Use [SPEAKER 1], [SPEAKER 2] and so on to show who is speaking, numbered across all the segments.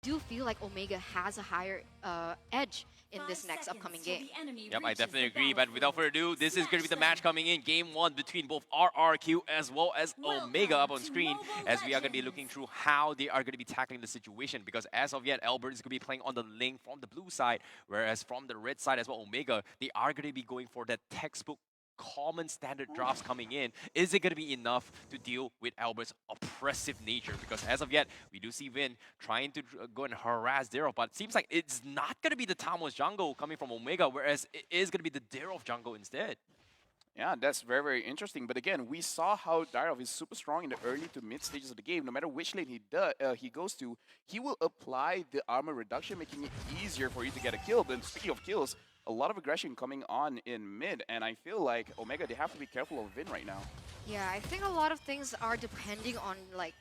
[SPEAKER 1] do feel like Omega has a higher edge in this next upcoming game.
[SPEAKER 2] Yep, I definitely agree. But without further ado, this is going to be the match coming in. Game 1 between both RRQ as well as Omega up on screen, as we are going to be looking through how they are going to be tackling the situation. Because as of yet, Albert is going to be playing on the lane from the blue side, whereas from the red side as well, Omega, they are going to be going for that textbook common standard drafts coming in. Is it going to be enough to deal with Albert's oppressive nature? Because as of yet, we do see Vin trying to go and harass Darrow, but it seems like it's not going to be the Tamos jungle coming from Omega, whereas it is going to be the Darrow jungle instead.
[SPEAKER 3] Yeah, that's very, very interesting. But again, we saw how Dyrov is super strong in the early to mid stages of the game. No matter which lane he goes to, he will apply the armor reduction, making it easier for you to get a kill. But speaking of kills, a lot of aggression coming on in mid, and I feel like Omega, they have to be careful of Vin right now.
[SPEAKER 1] Yeah, I think a lot of things are depending on like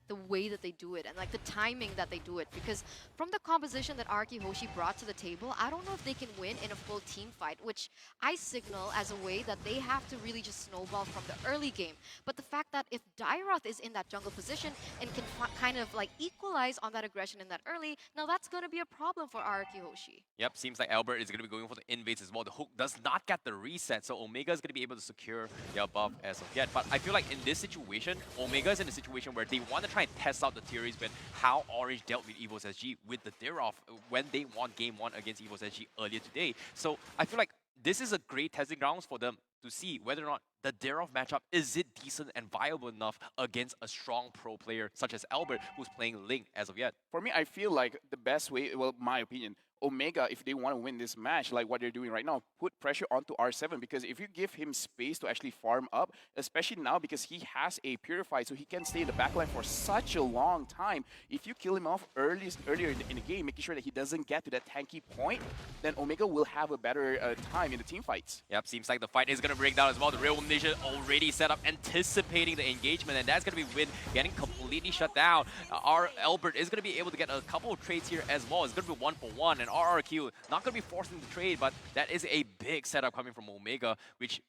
[SPEAKER 1] the way that they do it and like the timing that they do it, because from the composition that RRQ Hoshi brought to the table, I don't know if they can win in a full team fight, which I signal as a way that they have to really just snowball from the early game. But the fact that if Dairoth is in that jungle position and can kind of like equalize on that aggression in that early, now that's going to be a problem for RRQ Hoshi.
[SPEAKER 2] Yep, seems like Albert is going to be going for the invades as well. The hook does not get the reset, so Omega is going to be able to secure the buff as of yet. But I feel like in this situation, Omega is in a situation where they want to try and test out the theories with how Orange dealt with Evo's SG with the Darrow when they won Game 1 against Evo's SG earlier today. So I feel like this is a great testing grounds for them to see whether or not the Darrow matchup, is it decent and viable enough against a strong pro player such as Albert, who's playing Link as of yet.
[SPEAKER 3] For me, I feel like the best way, well, my opinion, Omega, if they want to win this match, like what they're doing right now, put pressure onto R7, because if you give him space to actually farm up, especially now because he has a Purify, so he can stay in the backline for such a long time. If you kill him off earlier in the game, making sure that he doesn't get to that tanky point, then Omega will have a better time in the team fights.
[SPEAKER 2] Yep, seems like the fight is going to break down as well. The Real Indonesia already set up, anticipating the engagement, and that's going to be Win getting completely shut down. Our Albert is going to be able to get a couple of trades here as well. It's going to be 1-for-1, and RRQ not going to be forcing the trade, but that is a big setup coming from Omega, which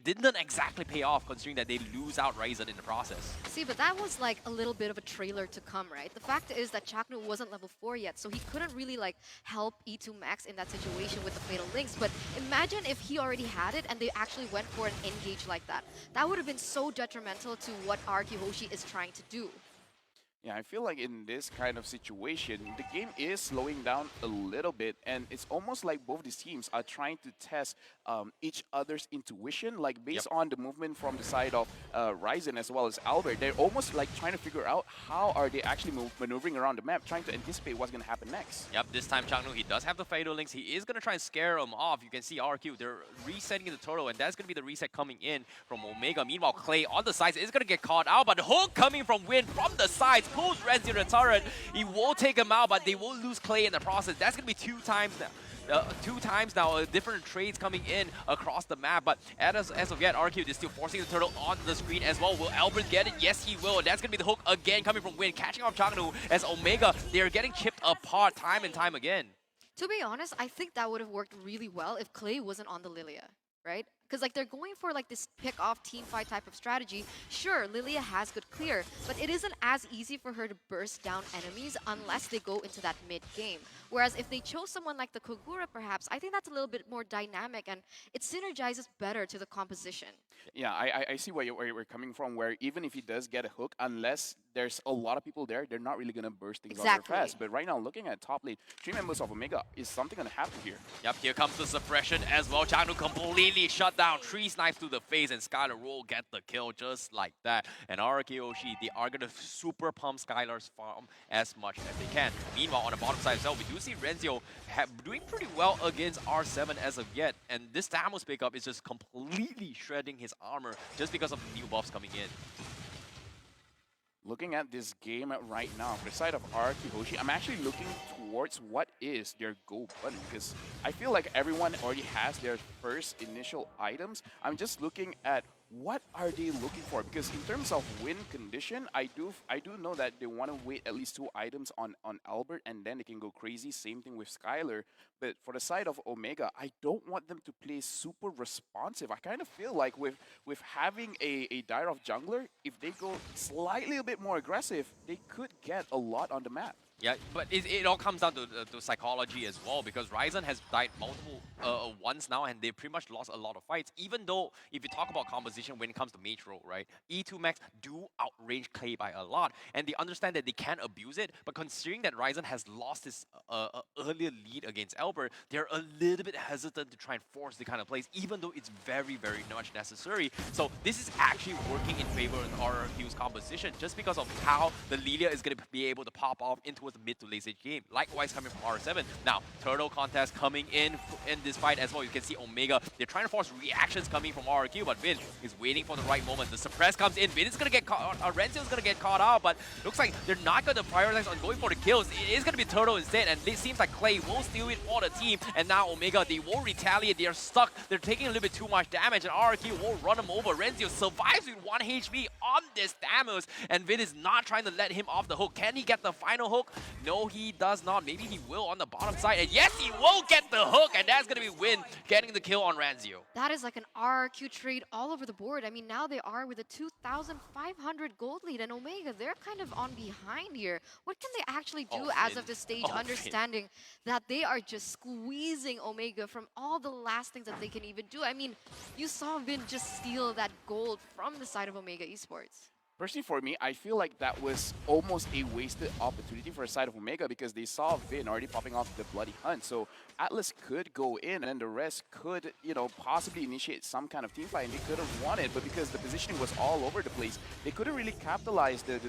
[SPEAKER 2] didn't exactly pay off considering that they lose out Ryzen in the process.
[SPEAKER 1] See, but that was like a little bit of a trailer to come, right? The fact is that Chaknu wasn't level 4 yet, so he couldn't really like help E2 Max in that situation with the Fatal Links. But imagine if he already had it and they actually went for an engage like that. That would have been so detrimental to what RRQ Hoshi is trying to do.
[SPEAKER 3] Yeah, I feel like in this kind of situation, the game is slowing down a little bit, and it's almost like both these teams are trying to test each other's intuition, like based on the movement from the side of Ryzen as well as Albert. They're almost like trying to figure out how are they actually maneuvering around the map, trying to anticipate what's going to happen next.
[SPEAKER 2] Yep, this time Changnu, he does have the Fatal Links. He is going to try and scare him off. You can see RQ, they're resetting the turtle, and that's going to be the reset coming in from Omega. Meanwhile, Clay on the sides is going to get caught out, but the hook coming from Win from the sides, pulls Renzi to the turret. He will take him out, but they will lose Clay in the process. That's going to be two times now. Different trades coming in across the map, but as of yet, RQ is still forcing the turtle onto the screen as well. Will Albert get it? Yes, he will. And that's going to be the hook again coming from Win, catching off Changnu as Omega. They're getting chipped apart time and time again.
[SPEAKER 1] To be honest, I think that would have worked really well if Clay wasn't on the Lilia, right? Because like they're going for like this pick-off team fight type of strategy. Sure, Lilia has good clear, but it isn't as easy for her to burst down enemies unless they go into that mid-game. Whereas if they chose someone like the Kogura perhaps, I think that's a little bit more dynamic and it synergizes better to the composition.
[SPEAKER 3] Yeah, I see where you're coming from, where even if he does get a hook, unless there's a lot of people there, they're not really going to burst things out very fast. But right now, looking at top lane, 3 members of Omega, is something going to happen here?
[SPEAKER 2] Yep, here comes the suppression as well. Changnu completely shut down. 3 snipes to the face, and Skylar will get the kill just like that. And RRQ Hoshi, they are going to super pump Skylar's farm as much as they can. Meanwhile, on the bottom side as well, we do see Renzio doing pretty well against R7 as of yet. And this Tamos pickup is just completely shredding his armor just because of the new buffs coming in.
[SPEAKER 3] Looking at this game right now, for the side of RRQ Hoshi, I'm actually looking towards what is their go button, because I feel like everyone already has their first initial items. I'm just looking at what are they looking for, because in terms of win condition, I do know that they want to wait at least 2 items on Albert, and then they can go crazy. Same thing with Skylar. But for the side of Omega, I don't want them to play super responsive. I kind of feel like with having a Dire of jungler, if they go slightly a bit more aggressive, they could get a lot on the map.
[SPEAKER 2] Yeah, but it all comes down to psychology as well, because Ryzen has died multiple once now, and they pretty much lost a lot of fights. Even though, if you talk about composition when it comes to mage role, right, E2 Max do outrange Clay by a lot, and they understand that they can't abuse it. But considering that Ryzen has lost his earlier lead against Albert, they're a little bit hesitant to try and force the kind of plays, even though it's very, very much necessary. So this is actually working in favor of RRQ's composition, just because of how the Lilia is going to be able to pop off into the mid to late stage game. Likewise coming from R7. Now, Turtle contest coming in this fight as well. You can see Omega, they're trying to force reactions coming from RRQ, but Vin is waiting for the right moment. The suppress comes in. Vin is going to get caught, Renzo's going to get caught out, but looks like they're not going to prioritize on going for the kills. It is going to be Turtle instead, and it seems like Clay will steal it for the team, and now Omega, they will retaliate. They are stuck. They're taking a little bit too much damage, and RRQ will run him over. Renzo survives with 1 HP on this Thamus, and Vin is not trying to let him off the hook. Can he get the final hook? No, he does not. Maybe he will on the bottom side. And yes, he will get the hook. And that's going to be Win getting the kill on Ranzio.
[SPEAKER 1] That is like an RRQ trade all over the board. I mean, now they are with a 2,500 gold lead, and Omega, they're kind of on behind here. What can they actually do as
[SPEAKER 2] Vin.
[SPEAKER 1] of this stage,
[SPEAKER 2] Vin.
[SPEAKER 1] understanding that they are just squeezing Omega from all the last things that they can even do? I mean, you saw Vin just steal that gold from the side of Omega Esports.
[SPEAKER 3] Personally, for me, I feel like that was almost a wasted opportunity for the side of Omega, because they saw Vin already popping off the Bloody Hunt. So Atlas could go in, and then the rest could, you know, possibly initiate some kind of team fight, and they could have won it. But because the positioning was all over the place, they couldn't really capitalize the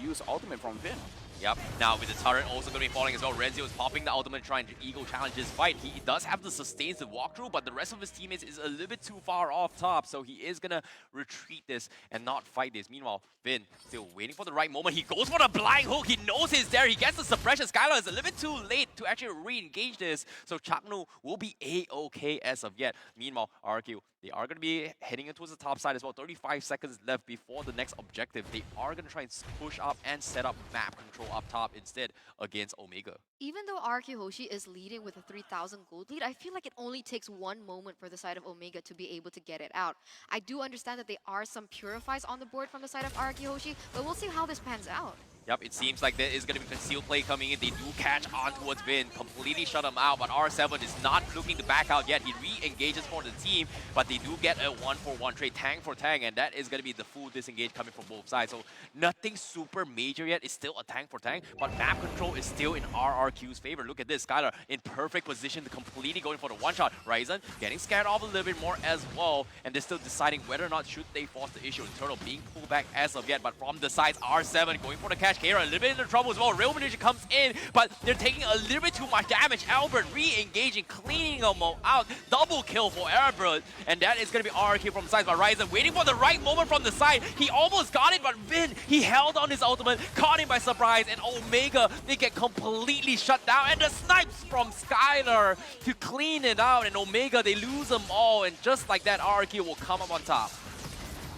[SPEAKER 3] use ultimate from Vin.
[SPEAKER 2] Yep. Now with the turret also going to be falling as well, Renzo is popping the ultimate trying to ego challenge this fight. He does have the sustains to walk through, but the rest of his teammates is a little bit too far off top, so he is going to retreat this and not fight this. Meanwhile, Vin still waiting for the right moment. He goes for the blind hook. He knows he's there. He gets the suppression. Skylar is a little bit too late to actually re-engage this, so Chaknu will be A-okay as of yet. Meanwhile, RQ, they are going to be heading in towards the top side as well. 35 seconds left before the next objective. They are going to try and push up and set up map control up top instead against Omega.
[SPEAKER 1] Even though RRQ Hoshi is leading with a 3,000 gold lead, I feel like it only takes one moment for the side of Omega to be able to get it out. I do understand that there are some purifies on the board from the side of RRQ Hoshi, but we'll see how this pans out.
[SPEAKER 2] Yep, it seems like there is going to be concealed play coming in. They do catch on towards Vin, completely shut him out, but R7 is not looking to back out yet. He re-engages for the team, but they do get a 1-for-1 trade, tank for tank, and that is going to be the full disengage coming from both sides. So nothing super major yet. It's still a tank for tank, but map control is still in RRQ's favor. Look at this, Skylar in perfect position to completely going for the one-shot. Ryzen getting scared off a little bit more as well, and they're still deciding whether or not should they force the issue. Turtle being pulled back as of yet, but from the sides, R7 going for the catch. Kara a little bit into trouble as well. Real Magician comes in, but they're taking a little bit too much damage. Albert re-engaging, cleaning them all out. Double kill for Albert, and that is going to be RRQ from the side. But Ryzen waiting for the right moment from the side. He almost got it, but Vin, he held on his ultimate, caught him by surprise, and Omega, they get completely shut down. And the snipes from Skylar to clean it out, and Omega, they lose them all, and just like that, RRQ will come up on top.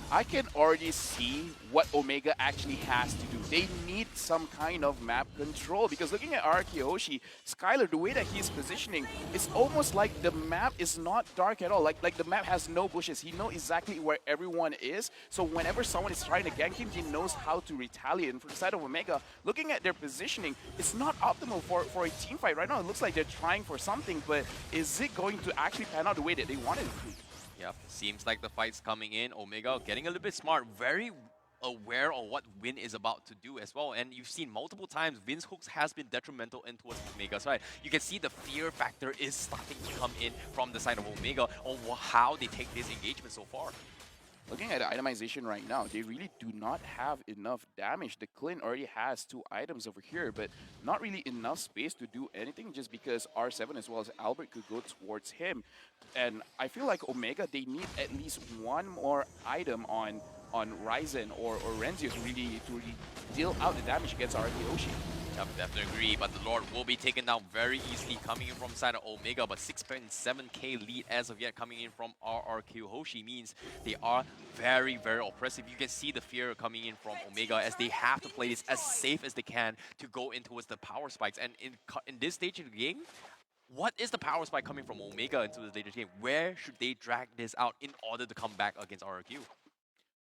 [SPEAKER 3] I can already see what Omega actually has to do. They need some kind of map control, because looking at RRQ Hoshi, Skylar, the way that he's positioning, it's almost like the map is not dark at all. Like the map has no bushes. He knows exactly where everyone is. So whenever someone is trying to gank him, he knows how to retaliate. And for the side of Omega, looking at their positioning, it's not optimal for a team fight right now. It looks like they're trying for something, but is it going to actually pan out the way that they wanted it to?
[SPEAKER 2] Yep, seems like the fight's coming in. Omega getting a little bit smart, very aware of what Vin is about to do as well. And you've seen multiple times Vin's hooks has been detrimental in towards Omega's side. You can see the fear factor is starting to come in from the side of Omega on how they take this engagement so far.
[SPEAKER 3] Looking at the itemization right now, they really do not have enough damage. The Clint already has 2 items over here, but not really enough space to do anything, just because R7 as well as Albert could go towards him. And I feel like Omega, they need at least one more item on Ryzen or Renzo to really deal out the damage against RRQ Hoshi.
[SPEAKER 2] Yep, definitely agree, but the Lord will be taken down very easily coming in from the side of Omega, but 6.7k lead as of yet coming in from RRQ Hoshi means they are very, very oppressive. You can see the fear coming in from Omega as they have to play this as safe as they can to go in towards the power spikes. And in this stage of the game, what is the power spike coming from Omega into this later game? Where should they drag this out in order to come back against RRQ?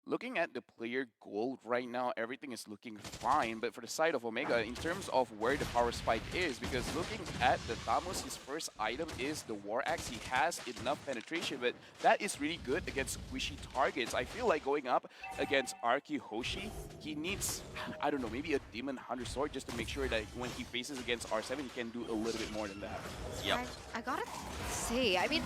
[SPEAKER 3] Looking at the player gold right now, everything is looking fine. But for the side of Omega, in terms of where the power spike is, because looking at the Tamos, his first item is the War Axe. He has enough penetration, but that is really good against squishy targets. I feel like going up against RRQ Hoshi, he needs, I don't know, maybe a Demon Hunter Sword just to make sure that when he faces against R7, he can do a little bit more than that.
[SPEAKER 2] Yep.
[SPEAKER 1] I gotta say, I mean,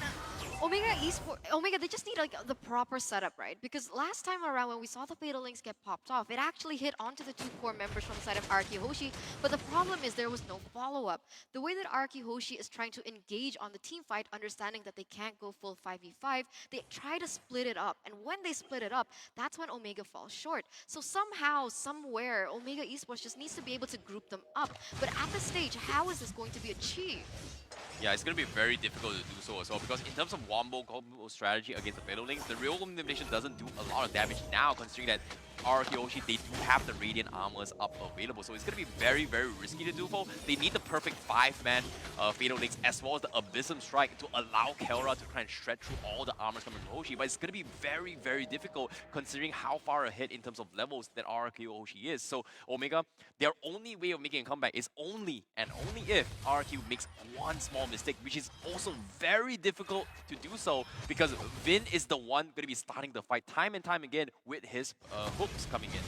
[SPEAKER 1] Omega Esports, Omega, they just need like the proper setup, right? Because last time around when we saw the Fatal Links get popped off, it actually hit onto the two core members from the side of RRQ Hoshi, but the problem is there was no follow-up. The way that RRQ Hoshi is trying to engage on the team fight, understanding that they can't go full 5v5, they try to split it up, and when they split it up, that's when Omega falls short. So somehow, somewhere, Omega Esports just needs to be able to group them up. But at this stage, how is this going to be achieved?
[SPEAKER 2] Yeah, it's going to be very difficult to do so as well, because in terms of wombo combo strategy against the Fatal Links, the real elimination doesn't do a lot of damage now, considering that RRQ Hoshi, they do have the Radiant Armors up available, so it's going to be very, very risky to do so. They need the perfect 5-man Fatal Links as well as the Abyssum Strike to allow Kelra to try and shred through all the armors coming from Hoshi, but it's going to be very, very difficult considering how far ahead in terms of levels that RRQ Hoshi is. So Omega, their only way of making a comeback is only and only if RRQ makes one small mistake, which is also very difficult to do so because Vin is the one going to be starting the fight time and time again with his hooks coming in.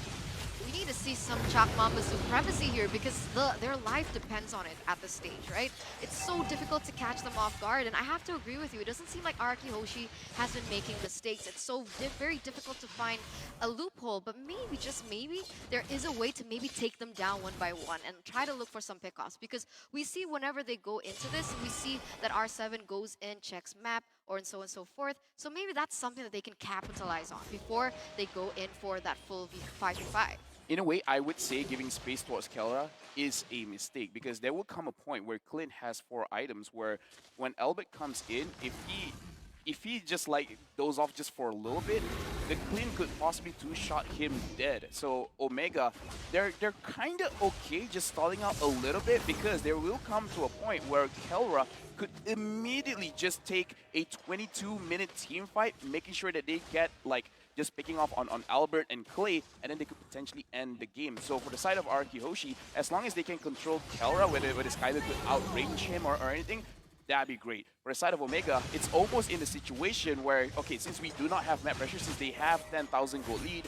[SPEAKER 1] We need to see some Chalk Mamba supremacy here because their life depends on it at this stage, right? It's so difficult to catch them off guard, and I have to agree with you. It doesn't seem like RRQ Hoshi has been making mistakes. It's so very difficult to find a loophole, but maybe, just maybe, there is a way to maybe take them down one by one and try to look for some pickoffs, because we see whenever they go into this, we see that R7 goes in, checks map, or and so forth. So maybe that's something that they can capitalize on before they go in for that full 5v5.
[SPEAKER 3] In a way, I would say giving space towards Kelra is a mistake because there will come a point where Clint has 4 items where when Albert comes in, if he just like goes off just for a little bit, the Clint could possibly 2-shot him dead. So Omega, they're kind of okay just stalling out a little bit because there will come to a point where Kelra could immediately just take a 22-minute team fight, making sure that they get like just picking off on Albert and Clay, and then they could potentially end the game. So for the side of RRQ Hoshi, as long as they can control Kelra, whether Skyler could outrange him or anything, that'd be great. For the side of Omega, it's almost in the situation where, okay, since we do not have map pressure, since they have 10,000 gold lead,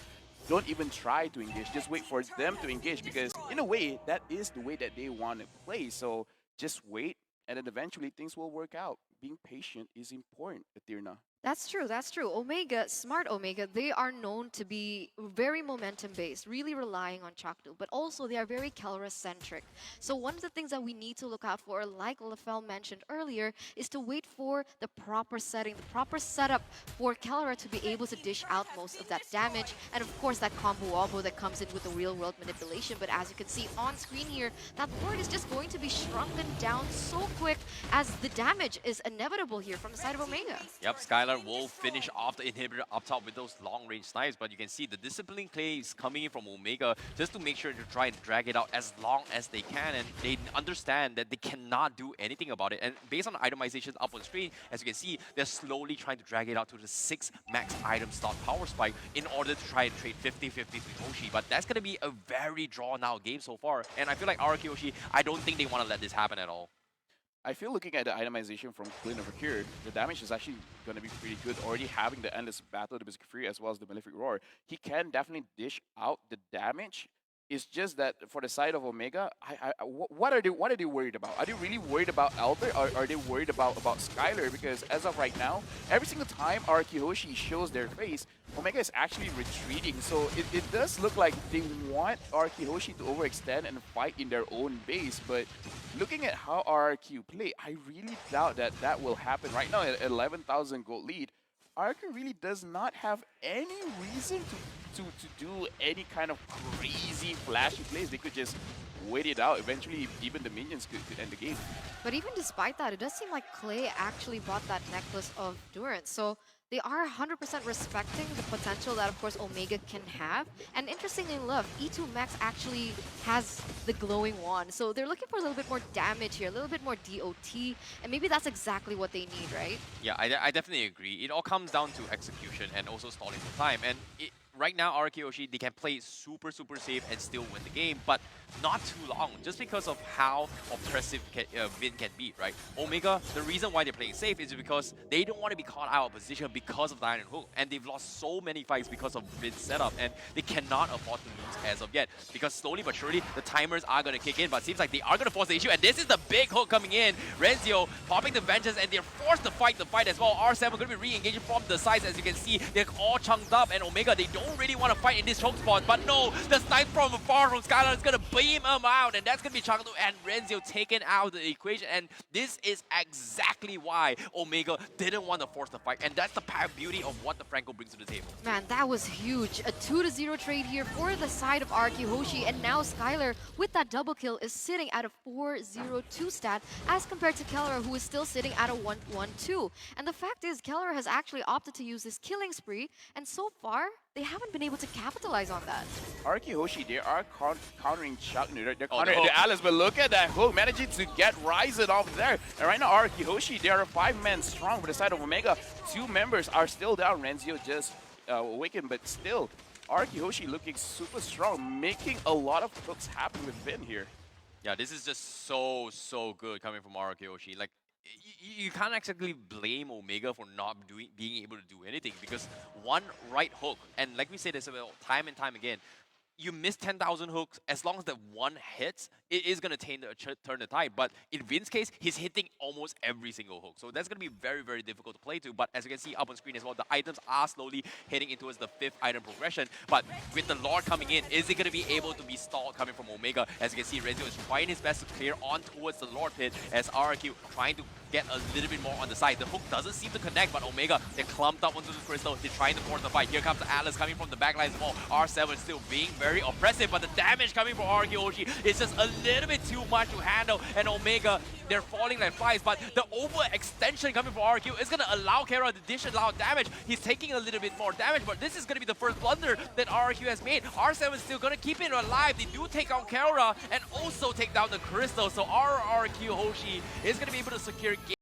[SPEAKER 3] don't even try to engage. Just wait for them to engage because, in a way, that is the way that they want to play. So just wait, and then eventually things will work out. Being patient is important, Athena.
[SPEAKER 1] That's true, that's true. Omega, smart Omega, they are known to be very momentum-based, really relying on Chakdu, but also they are very Kelra-centric. So one of the things that we need to look out for, like LaFell mentioned earlier, is to wait for the proper setting, the proper setup for Kelra to be able to dish out most of that damage, and of course that combo wobble that comes in with the real-world manipulation. But as you can see on screen here, that ward is just going to be shrunken down so quick as the damage is inevitable here from the side of Omega.
[SPEAKER 2] Yep, Skylar will finish off the inhibitor up top with those long-range snipes, but you can see the discipline play is coming in from Omega just to make sure to try and drag it out as long as they can, and they understand that they cannot do anything about it. And based on the itemizations up on screen, as you can see, they're slowly trying to drag it out to the 6 max item slot power spike in order to try and trade 50-50 with Hoshi, but that's going to be a very drawn-out game so far, and I feel like RRQ Hoshi, I don't think they want to let this happen at all.
[SPEAKER 3] I feel looking at the itemization from Clint over here, the damage is actually going to be pretty good. Already having the Endless Battle, the Berserker Fury, as well as the Malefic Roar, he can definitely dish out the damage. It's just that for the side of Omega, what are they worried about? Are they really worried about Albert, or are they worried about Skylar? Because as of right now, every single time RRQ Hoshi shows their face, Omega is actually retreating. So it does look like they want RRQ Hoshi to overextend and fight in their own base. But looking at how RRQ play, I really doubt that that will happen. Right now at 11,000 gold lead, RRQ really does not have any reason to do any kind of crazy flashy plays. They could just wait it out. Eventually, even the minions could end the game.
[SPEAKER 1] But even despite that, it does seem like Clay actually bought that necklace of Durance. So they are 100% respecting the potential that, of course, Omega can have. And interestingly enough, E2 Max actually has the glowing wand. So they're looking for a little bit more damage here, a little bit more DOT. And maybe that's exactly what they need, right?
[SPEAKER 2] Yeah, I definitely agree. It all comes down to execution and also stalling for time. And right now, RRQ Hoshi, they can play super safe and still win the game, but not too long, just because of how oppressive Vin can be, right? Omega, the reason why they're playing safe is because they don't want to be caught out of position because of the Iron Hook, and they've lost so many fights because of Vin's setup, and they cannot afford to lose as of yet, because slowly but surely, the timers are going to kick in, but it seems like they are going to force the issue, and this is the big hook coming in. Renzio popping the Vengeance, and they're forced to fight the fight as well. R7 going to be re-engaging from the sides, as you can see, they're all chunked up, and Omega, they don't really want to fight in this choke spot, but no, the snipe from afar from Skylar is going to beam him out, and that's going to be Changdu and Renzio taken out of the equation, and this is exactly why Omega didn't want to force the fight, and that's the beauty of what the Franco brings to the table.
[SPEAKER 1] Man, that was huge. A 2-0 trade here for the side of RRQ Hoshi, and now Skylar, with that double kill, is sitting at a 4-0-2 stat, as compared to Keller, who is still sitting at a 1-1-2. And the fact is, Keller has actually opted to use this killing spree, and so far, they haven't been able to capitalize on that.
[SPEAKER 3] RRQ Hoshi, they are countering Chuck. They're
[SPEAKER 2] the
[SPEAKER 3] countering
[SPEAKER 2] hook.
[SPEAKER 3] the Alice, but look at that hook, managing to get Ryzen off there. And right now, RRQ Hoshi, they are a 5-man strong. But the side of Omega, 2 members are still down. Renzio just awakened, but still, RRQ Hoshi looking super strong, making a lot of hooks happen with Vin here.
[SPEAKER 2] Yeah, this is just so good coming from RRQ Hoshi. Like, you can't exactly blame Omega for not being able to do anything, because one right hook, and like we say this about time and time again, you miss 10,000 hooks, as long as that one hits, it is going to turn the tide. But in Vin's case, he's hitting almost every single hook. So that's going to be very difficult to play to. But as you can see up on screen as well, the items are slowly heading into the 5th item progression. But with the Lord coming in, is it going to be able to be stalled coming from Omega? As you can see, Renzio is trying his best to clear on towards the Lord pit, as RRQ trying to get a little bit more on the side. The hook doesn't seem to connect, but Omega, they're clumped up onto the crystal. They're trying to force the fight. Here comes Atlas coming from the backline as well. R7 still being very oppressive, but the damage coming from RRQ Hoshi is just a little bit too much to handle. And Omega, they're falling like flies, but the overextension coming from RRQ is going to allow Kara to dish a lot of damage. He's taking a little bit more damage, but this is going to be the first blunder that RRQ has made. R7 is still going to keep it alive. They do take out Kara and also take down the crystal, so RRQ Hoshi is going to be able to secure game.